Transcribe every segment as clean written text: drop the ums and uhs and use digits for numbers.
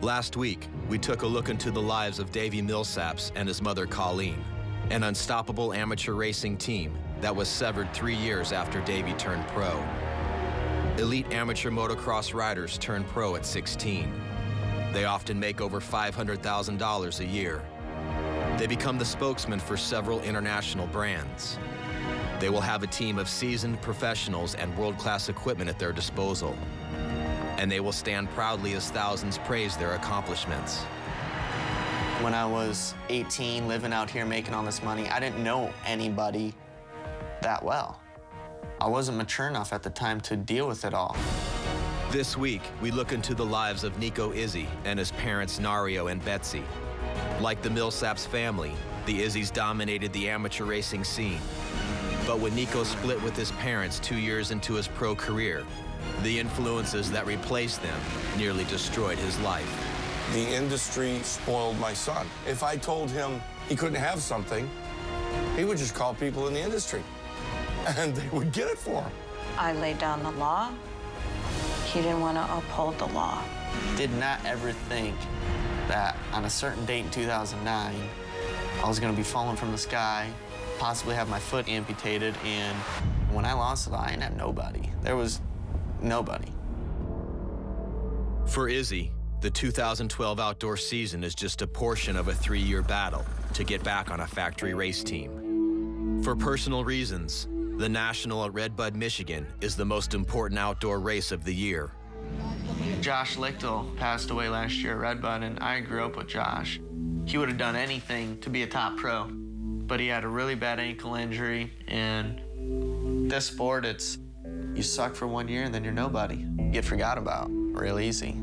Last week, we took a look into the lives of Davey Millsaps and his mother Colleen, an unstoppable amateur racing team that was severed 3 years after Davey turned pro. Elite amateur motocross riders turn pro at 16. They often make over $500,000 a year. They become the spokesman for several international brands. They will have a team of seasoned professionals and world-class equipment at their disposal. And they will stand proudly as thousands praise their accomplishments. When I was 18, living out here making all this money, I didn't know anybody that well. I wasn't mature enough at the time to deal with it all. This week, we look into the lives of Nico Izzi and his parents Nario and Betsy. Like the Millsaps family, the Izzies dominated the amateur racing scene. But when Nico split with his parents 2 years into his pro career, the influences that replaced them nearly destroyed his life. The industry spoiled my son. If I told him he couldn't have something, he would just call people in the industry, and they would get it for him. I laid down the law. He didn't want to uphold the law. Did not ever think that on a certain date in 2009, I was going to be falling from the sky, possibly have my foot amputated, and when I lost it, I didn't have nobody. There was nobody. For Izzi, the 2012 outdoor season is just a portion of a 3-year battle to get back on a factory race team. For personal reasons, the National at Red Bud, Michigan is the most important outdoor race of the year. Josh Lichtel passed away last year at Red Bud, and I grew up with Josh. He would have done anything to be a top pro, but he had a really bad ankle injury, and this sport, you suck for 1 year and then you're nobody. You get forgot about real easy.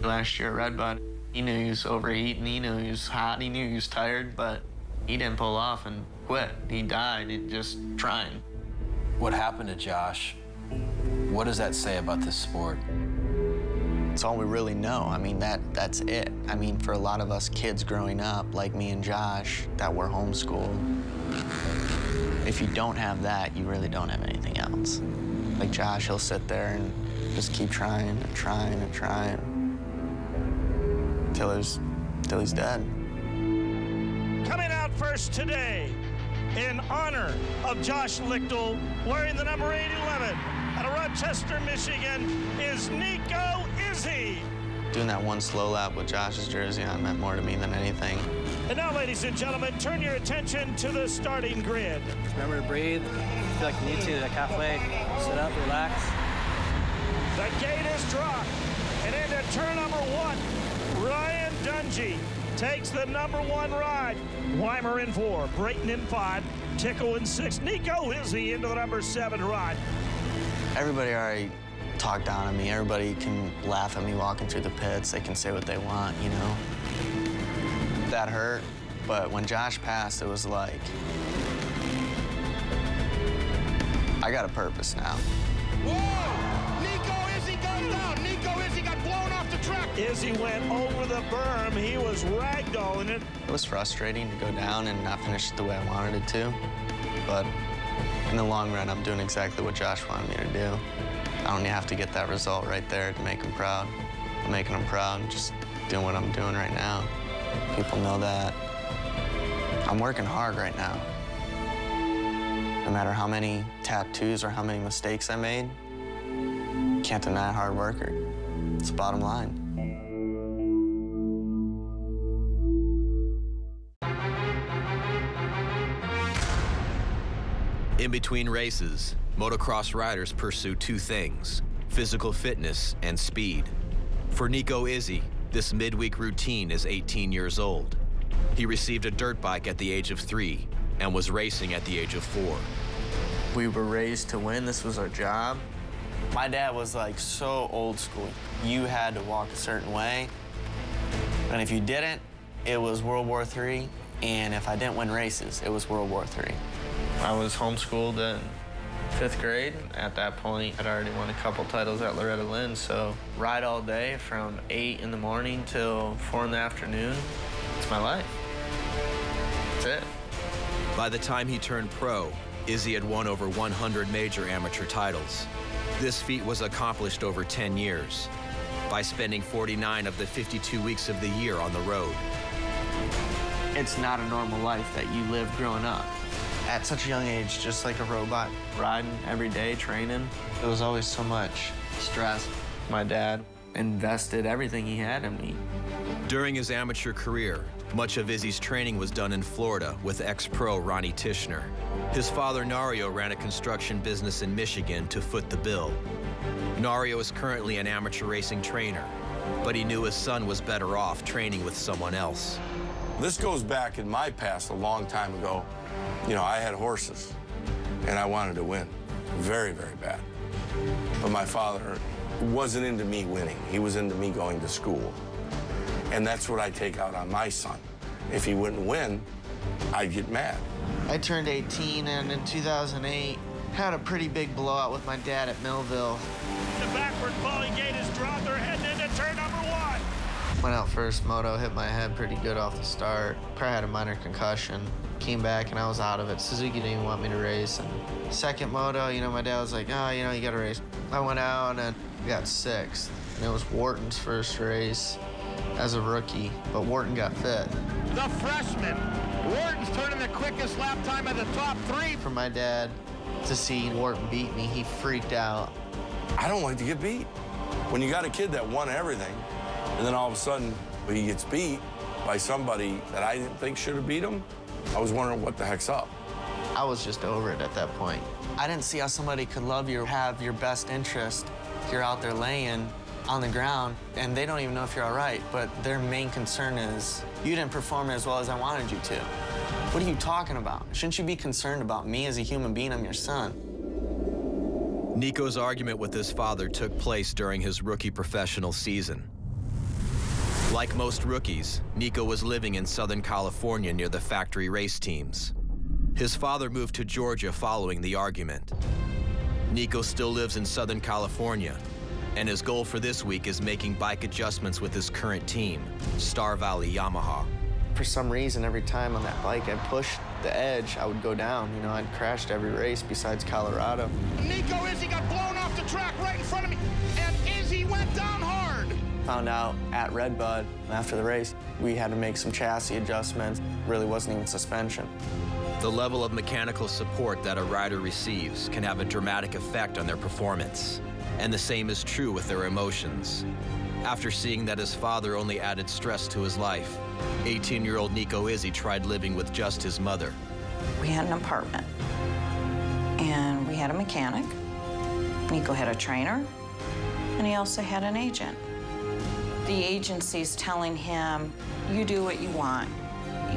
Last year at Red Bud, he knew he was overheating, he knew he was hot, he knew he was tired, but he didn't pull off and quit. He died just trying. What happened to Josh? What does that say about this sport? It's all we really know. I mean, that's it. I mean, for a lot of us kids growing up, like me and Josh, that were homeschooled, if you don't have that, you really don't have anything else. Like Josh, he'll sit there and just keep trying and trying and trying till he's dead. Coming out first today, in honor of Josh Lichtel, wearing the number 811 out of Rochester, Michigan, is Nico Izzi. Doing that one slow lap with Josh's jersey on meant more to me than anything. And now, ladies and gentlemen, turn your attention to the starting grid. Remember to breathe. Feel like you need to, like halfway. Sit up, relax. The gate is dropped, and into turn number 1, Ryan Dungey takes the number 1 ride. Weimer in 4, Brayton in 5, Tickle in 6, Nico Izzi into the number 7 ride. Everybody already talked down on me. Everybody can laugh at me walking through the pits. They can say what they want, you know. That hurt, but when Josh passed, it was like, I got a purpose now. Whoa! Nico Izzi goes down. Nico Izzi got blown off the track. Izzi went over the berm. He was ragdolling it. It was frustrating to go down and not finish it the way I wanted it to, but in the long run, I'm doing exactly what Josh wanted me to do. I don't have to get that result right there to make him proud. I'm making him proud, just doing what I'm doing right now. People know that. I'm working hard right now. No matter how many tattoos or how many mistakes I made, can't deny a hard worker. It's the bottom line. In between races, motocross riders pursue 2 things: physical fitness and speed. For Nico Izzi, this midweek routine is 18 years old. He received a dirt bike at the age of 3 and was racing at the age of 4. We were raised to win. This was our job. My dad was like so old school. You had to walk a certain way, and if you didn't, it was World War III, and if I didn't win races, it was World War III. I was homeschooled in 5th grade. At that point, I'd already won a couple titles at Loretta Lynn, so ride all day from 8 in the morning till 4 in the afternoon. It's my life. That's it. By the time he turned pro, Izzi had won over 100 major amateur titles. This feat was accomplished over 10 years. by spending 49 of the 52 weeks of the year on the road. It's not a normal life that you lived growing up. At such a young age, just like a robot, riding every day, training. It was always so much stress. My dad invested everything he had in me. During his amateur career, much of Izzi's training was done in Florida with ex-pro Ronnie Tishner. His father, Nario, ran a construction business in Michigan to foot the bill. Nario is currently an amateur racing trainer, but he knew his son was better off training with someone else. This goes back in my past a long time ago. You know, I had horses, and I wanted to win very, very bad. But my father wasn't into me winning. He was into me going to school. And that's what I take out on my son. If he wouldn't win, I'd get mad. I turned 18, and in 2008, had a pretty big blowout with my dad at Millville. The backward falling gate is dropped. They're heading into turn number 1. Went out first moto, hit my head pretty good off the start. Probably had a minor concussion. Came back and I was out of it. Suzuki didn't even want me to race. And second moto, you know, my dad was like, oh, you know, you gotta race. I went out and got 6th. And it was Wharton's first race as a rookie, but Wharton got 5th. The freshman. Wharton's turning the quickest lap time of the top 3. For my dad to see Wharton beat me, he freaked out. I don't like to get beat. When you got a kid that won everything, and then all of a sudden he gets beat by somebody that I didn't think should have beat him, I was wondering what the heck's up. I was just over it at that point. I didn't see how somebody could love you or have your best interest. You're out there laying on the ground, and they don't even know if you're all right, but their main concern is, you didn't perform as well as I wanted you to. What are you talking about? Shouldn't you be concerned about me as a human being? I'm your son. Nico's argument with his father took place during his rookie professional season. Like most rookies, Nico was living in Southern California near the factory race teams. His father moved to Georgia following the argument. Nico still lives in Southern California, and his goal for this week is making bike adjustments with his current team, Star Valley Yamaha. For some reason, every time on that bike I pushed the edge, I would go down. You know, I'd crashed every race besides Colorado. Nico Izzi got blown off the track right in front of me, and Izzi went down hard. Found out at Redbud after the race, we had to make some chassis adjustments. Really wasn't even suspension. The level of mechanical support that a rider receives can have a dramatic effect on their performance. And the same is true with their emotions. After seeing that his father only added stress to his life, 18-year-old Nico Izzi tried living with just his mother. We had an apartment, and we had a mechanic. Nico had a trainer, and he also had an agent. The agency's telling him, you do what you want.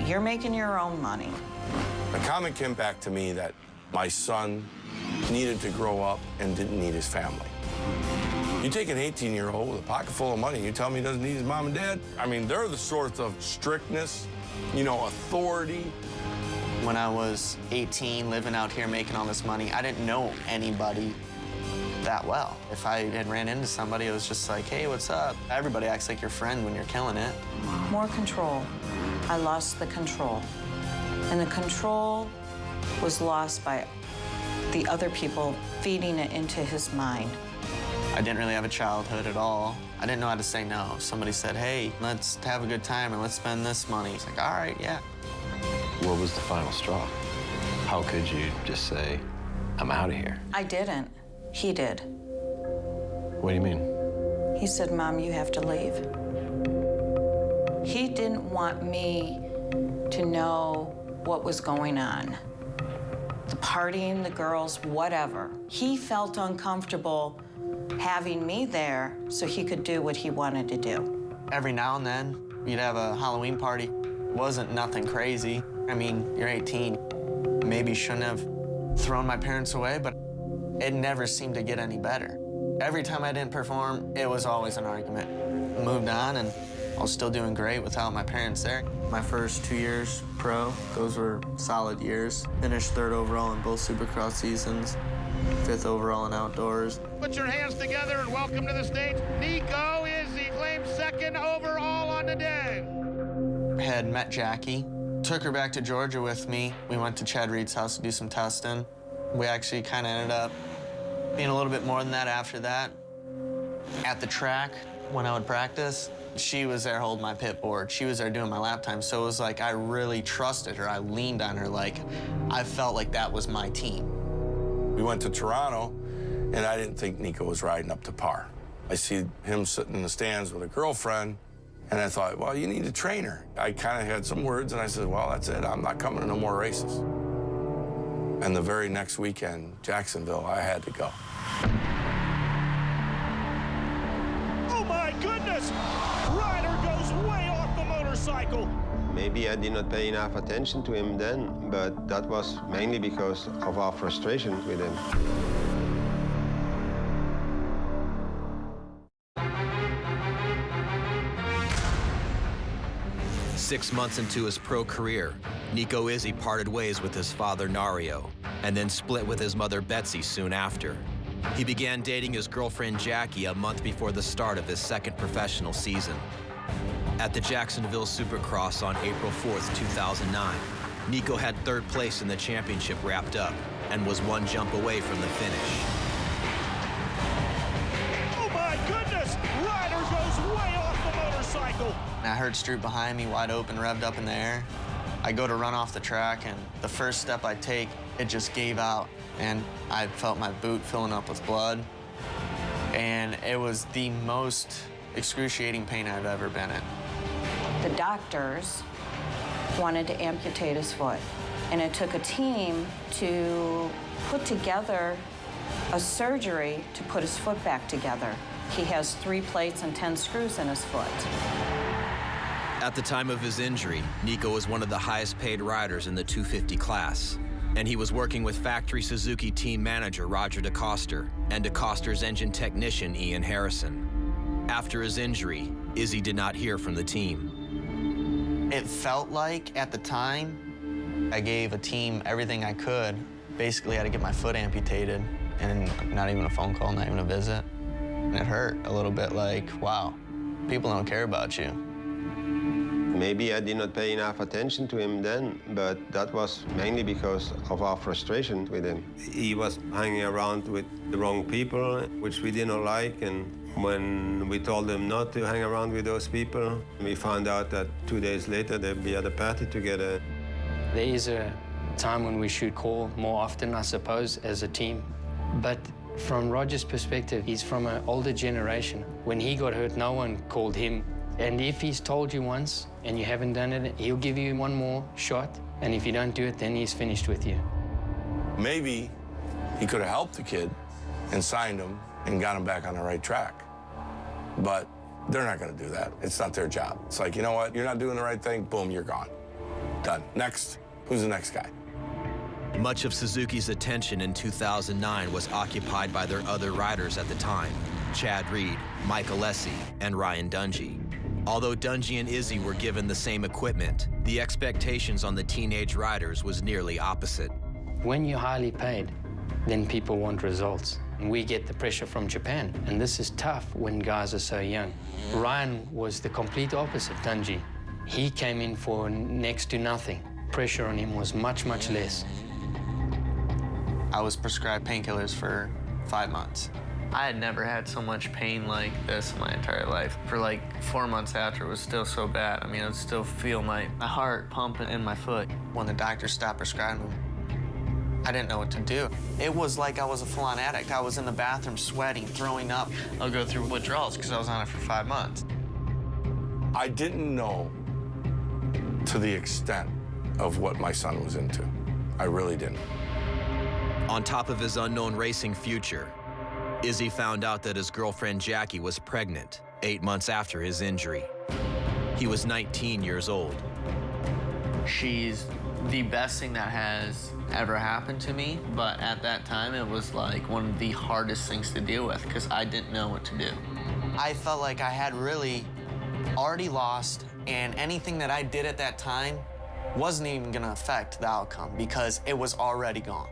You're making your own money. The comment came back to me that my son needed to grow up and didn't need his family. You take an 18-year-old with a pocket full of money, you tell me he doesn't need his mom and dad? I mean, they're the sorts of strictness, you know, authority. When I was 18, living out here making all this money, I didn't know anybody that well. If I had ran into somebody, it was just like, hey, what's up? Everybody acts like your friend when you're killing it. More control. I lost the control. And the control was lost by the other people feeding it into his mind. I didn't really have a childhood at all. I didn't know how to say no. Somebody said, hey, let's have a good time and let's spend this money. It's like, all right, yeah. What was the final straw? How could you just say, I'm out of here? I didn't. He did. What do you mean? He said, Mom, you have to leave. He didn't want me to know what was going on. The partying, the girls, whatever. He felt uncomfortable having me there so he could do what he wanted to do. Every now and then, you'd have a Halloween party. It wasn't nothing crazy. I mean, you're 18. Maybe shouldn't have thrown my parents away, but it never seemed to get any better. Every time I didn't perform, it was always an argument. Moved on, and I was still doing great without my parents there. My first 2 years pro, those were solid years. Finished 3rd overall in both Supercross seasons, 5th overall in outdoors. Put your hands together and welcome to the stage, Nico Izzi, claimed 2nd overall on the day. Had met Jackie, took her back to Georgia with me. We went to Chad Reed's house to do some testing. We actually kind of ended up being a little bit more than that after that. At the track, When I would practice, she was there holding my pit board. She was there doing my lap time. So it was like I really trusted her. I leaned on her. Like I felt like that was my team. We went to Toronto, and I didn't think Nico was riding up to par. I see him sitting in the stands with a girlfriend, and I thought, well, you need to train her. I kind of had some words, and I said, well, that's it. I'm not coming to no more races. And the very next weekend, Jacksonville, I had to go. Oh, my goodness! Ryder goes way off the motorcycle. Maybe I did not pay enough attention to him then, but that was mainly because of our frustration with him. Six months into his pro career, Nico Izzi parted ways with his father, Nario, and then split with his mother, Betsy, soon after. He began dating his girlfriend, Jackie, a month before the start of his second professional season. At the Jacksonville Supercross on April 4th, 2009, Nico had third place in the championship wrapped up and was one jump away from the finish. Oh my goodness! Ryder goes way off the motorcycle. And I heard Stroop behind me, wide open, revved up in the air. I go to run off the track, and the first step I take, it just gave out. And I felt my boot filling up with blood. And it was the most excruciating pain I've ever been in. The doctors wanted to amputate his foot, and it took a team to put together a surgery to put his foot back together. He has 3 plates and 10 screws in his foot. At the time of his injury, Nico was one of the highest paid riders in the 250 class, and he was working with factory Suzuki team manager Roger DeCoster and DeCoster's engine technician Ian Harrison. After his injury, Izzi did not hear from the team. It felt like, at the time, I gave a team everything I could. Basically, I had to get my foot amputated, and not even a phone call, not even a visit. And it hurt a little bit, like, wow, people don't care about you. Maybe I did not pay enough attention to him then, but that was mainly because of our frustration with him. He was hanging around with the wrong people, which we did not like, and when we told them not to hang around with those people, we found out that 2 days later they'd be at a party together. There is a time when we should call more often, I suppose, as a team. But from Roger's perspective, he's from an older generation. When he got hurt, no one called him. And if he's told you once and you haven't done it, he'll give you one more shot. And if you don't do it, then he's finished with you. Maybe he could have helped the kid and signed him and got him back on the right track. But they're not going to do that. It's not their job. It's like, you know what? You're not doing the right thing. Boom, you're gone. Done. Next. Who's the next guy? Much of Suzuki's attention in 2009 was occupied by their other riders at the time, Chad Reed, Mike Alessi, and Ryan Dungey. Although Dungey and Izzi were given the same equipment, the expectations on the teenage riders was nearly opposite. When you're highly paid, then people want results. And we get the pressure from Japan, and this is tough when guys are so young. Ryan was the complete opposite, Dungey. He came in for next to nothing. Pressure on him was much, much less. I was prescribed painkillers for 5 months. I had never had so much pain like this in my entire life. For like 4 months after, it was still so bad. I mean, I would still feel my heart pumping in my foot. When the doctor stopped prescribing them, I didn't know what to do. It was like I was a full-on addict. I was in the bathroom sweating, throwing up. I'll go through withdrawals because I was on it for 5 months. I didn't know to the extent of what my son was into. I really didn't. On top of his unknown racing future, Izzi found out that his girlfriend Jackie was pregnant 8 months after his injury. He was 19 years old. She's the best thing that has ever happened to me, but at that time it was like one of the hardest things to deal with because I didn't know what to do. I felt like I had really already lost, and anything that I did at that time wasn't even gonna affect the outcome because it was already gone.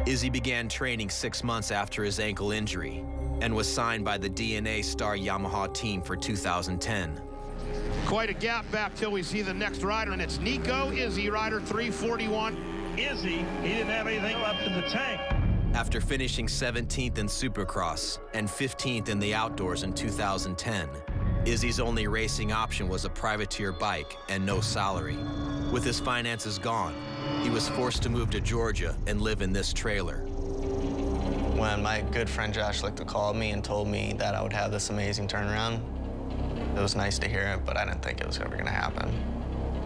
Izzi began training 6 months after his ankle injury and was signed by the DNA Star Yamaha team for 2010. Quite a gap back till we see the next rider, and it's Nico Izzi, rider 341. Izzi, he didn't have anything left in the tank. After finishing 17th in Supercross and 15th in the outdoors in 2010, Izzy's only racing option was a privateer bike and no salary. With his finances gone, he was forced to move to Georgia and live in this trailer. When my good friend Josh Lichter called me and told me that I would have this amazing turnaround, it was nice to hear it, but I didn't think it was ever gonna happen.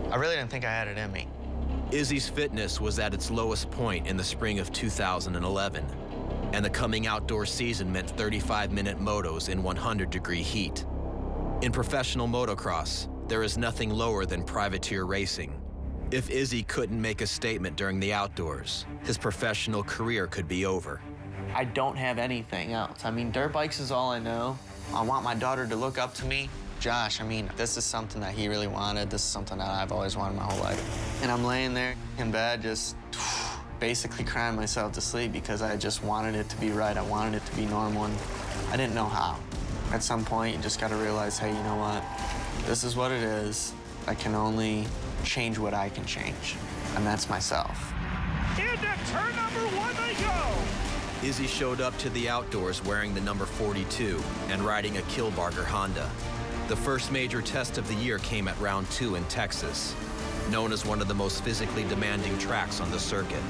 I really didn't think I had it in me. Izzy's fitness was at its lowest point in the spring of 2011, and the coming outdoor season meant 35-minute motos in 100-degree heat. In professional motocross, there is nothing lower than privateer racing. If Izzy couldn't make a statement during the outdoors, his professional career could be over. I don't have anything else. I mean, dirt bikes is all I know. I want my daughter to look up to me. Josh, I mean, this is something that he really wanted. This is something that I've always wanted my whole life. And I'm laying there in bed just basically crying myself to sleep because I just wanted it to be right. I wanted it to be normal, and I didn't know how. At some point, you just got to realize, hey, you know what? This is what it is. I can only change what I can change, and that's myself. Into turn number 1 they go. Izzy showed up to the outdoors wearing the number 42 and riding a Kilbarger Honda. The first major test of the year came at round 2 in Texas, known as one of the most physically demanding tracks on the circuit.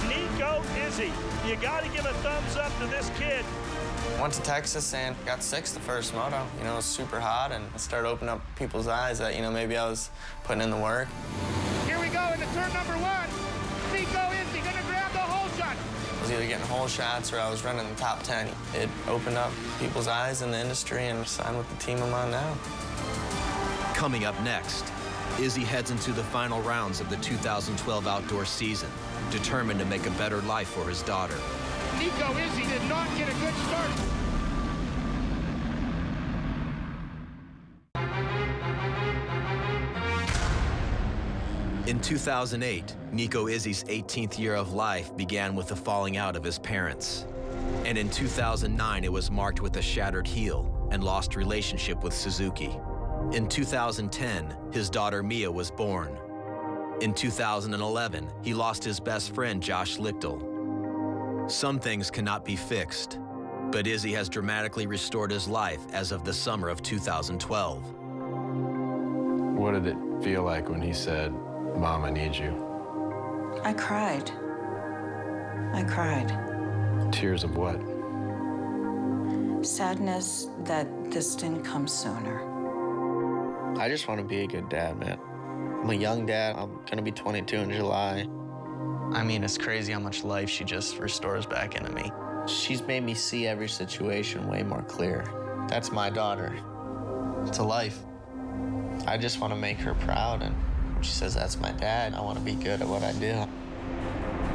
Nico Izzi, you got to give a thumbs up to this kid. Went to Texas and got 6th the first moto. You know, it was super hot, and it started opening up people's eyes that, you know, maybe I was putting in the work. Here we go into turn number 1. Nico Izzi gonna grab the hole shot. I was either getting hole shots or I was running the top 10. It opened up people's eyes in the industry, and signed with the team I'm on now. Coming up next, Izzy heads into the final rounds of the 2012 outdoor season, determined to make a better life for his daughter. Nico Izzi did not get a good start. In 2008, Nico Izzi's 18th year of life began with the falling out of his parents. And in 2009, it was marked with a shattered heel and lost relationship with Suzuki. In 2010, his daughter Mia was born. In 2011, he lost his best friend, Josh Lichter. Some things cannot be fixed, but Izzy has dramatically restored his life as of the summer of 2012. What did it feel like when he said, "Mom, I need you"? I cried. I cried. Tears of what? Sadness that this didn't come sooner. I just want to be a good dad, man. I'm a young dad. I'm going to be 22 in July. I mean, it's crazy how much life she just restores back into me. She's made me see every situation way more clear. That's my daughter. It's a life. I just want to make her proud, and when she says that's my dad, I want to be good at what I do.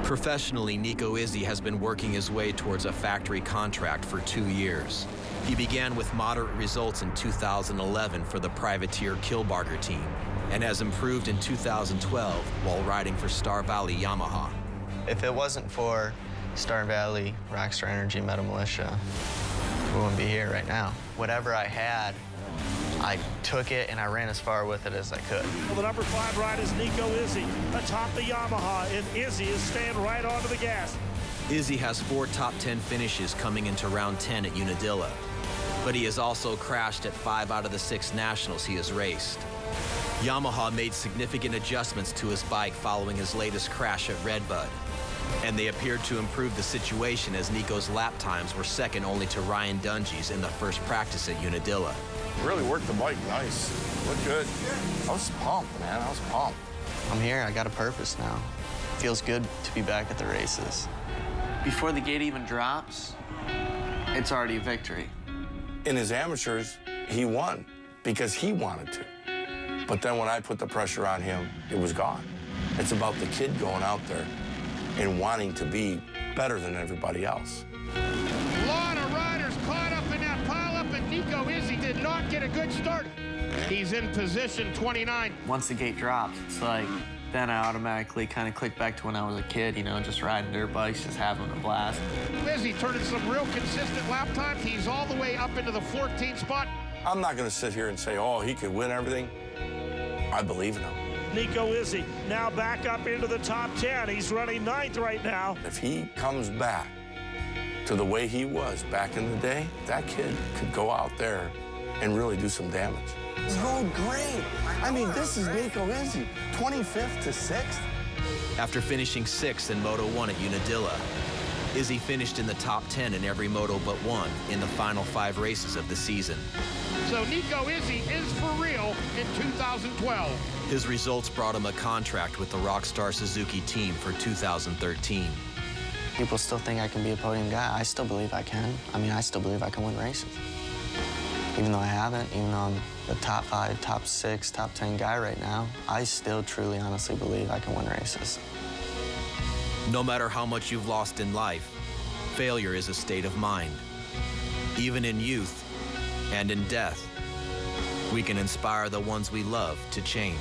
Professionally, Nico Izzi has been working his way towards a factory contract for 2 years. He began with moderate results in 2011 for the privateer Kilbarger team, and has improved in 2012 while riding for Star Valley Yamaha. If it wasn't for Star Valley, Rockstar Energy, Meta Militia, we wouldn't be here right now. Whatever I had, I took it and I ran as far with it as I could. Well, the number 5 ride is Nico Izzi atop the Yamaha, and Izzi is staying right onto the gas. Izzi has 4 top 10 finishes coming into round 10 at Unadilla, but he has also crashed at 5 out of the 6 nationals he has raced. Yamaha made significant adjustments to his bike following his latest crash at Redbud, and they appeared to improve the situation as Nico's lap times were second only to Ryan Dungey's in the first practice at Unadilla. Really worked the bike nice. Looked good. I was pumped, man. I was pumped. I'm here. I got a purpose now. Feels good to be back at the races. Before the gate even drops, it's already a victory. In his amateurs, he won because he wanted to. But then when I put the pressure on him, it was gone. It's about the kid going out there and wanting to be better than everybody else. A lot of riders caught up in that pileup, and Nico Izzi did not get a good start. He's in position 29. Once the gate drops, it's like, then I automatically kind of click back to when I was a kid, you know, just riding dirt bikes, just having a blast. Izzi turning some real consistent lap times. He's all the way up into the 14th spot. I'm not going to sit here and say, oh, he could win everything. I believe in him. Nico Izzi now back up into the top 10. He's running 9th right now. If he comes back to the way he was back in the day, that kid could go out there and really do some damage. He's going great. I mean, this is Nico Izzi, 25th to 6th. After finishing 6th in Moto 1 at Unadilla, Izzi finished in the top 10 in every moto but one in the final 5 races of the season. So Nico Izzi is for real in 2012. His results brought him a contract with the Rockstar Suzuki team for 2013. People still think I can be a podium guy. I still believe I can. I mean, I still believe I can win races. Even though I haven't, even though I'm the top 5, top 6, top 10 guy right now, I still truly, honestly believe I can win races. No matter how much you've lost in life, failure is a state of mind. Even in youth and in death, we can inspire the ones we love to change.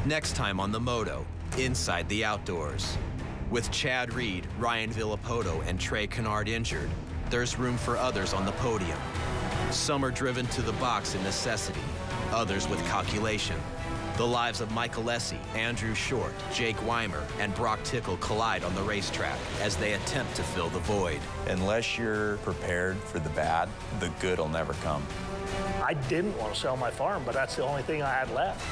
Next time on the Moto, Inside the Outdoors. With Chad Reed, Ryan Villapoto, and Trey Kennard injured, there's room for others on the podium. Some are driven to the box in necessity, others with calculation. The lives of Michael Essie, Andrew Short, Jake Weimer, and Brock Tickle collide on the racetrack as they attempt to fill the void. Unless you're prepared for the bad, the good will never come. I didn't want to sell my farm, but that's the only thing I had left.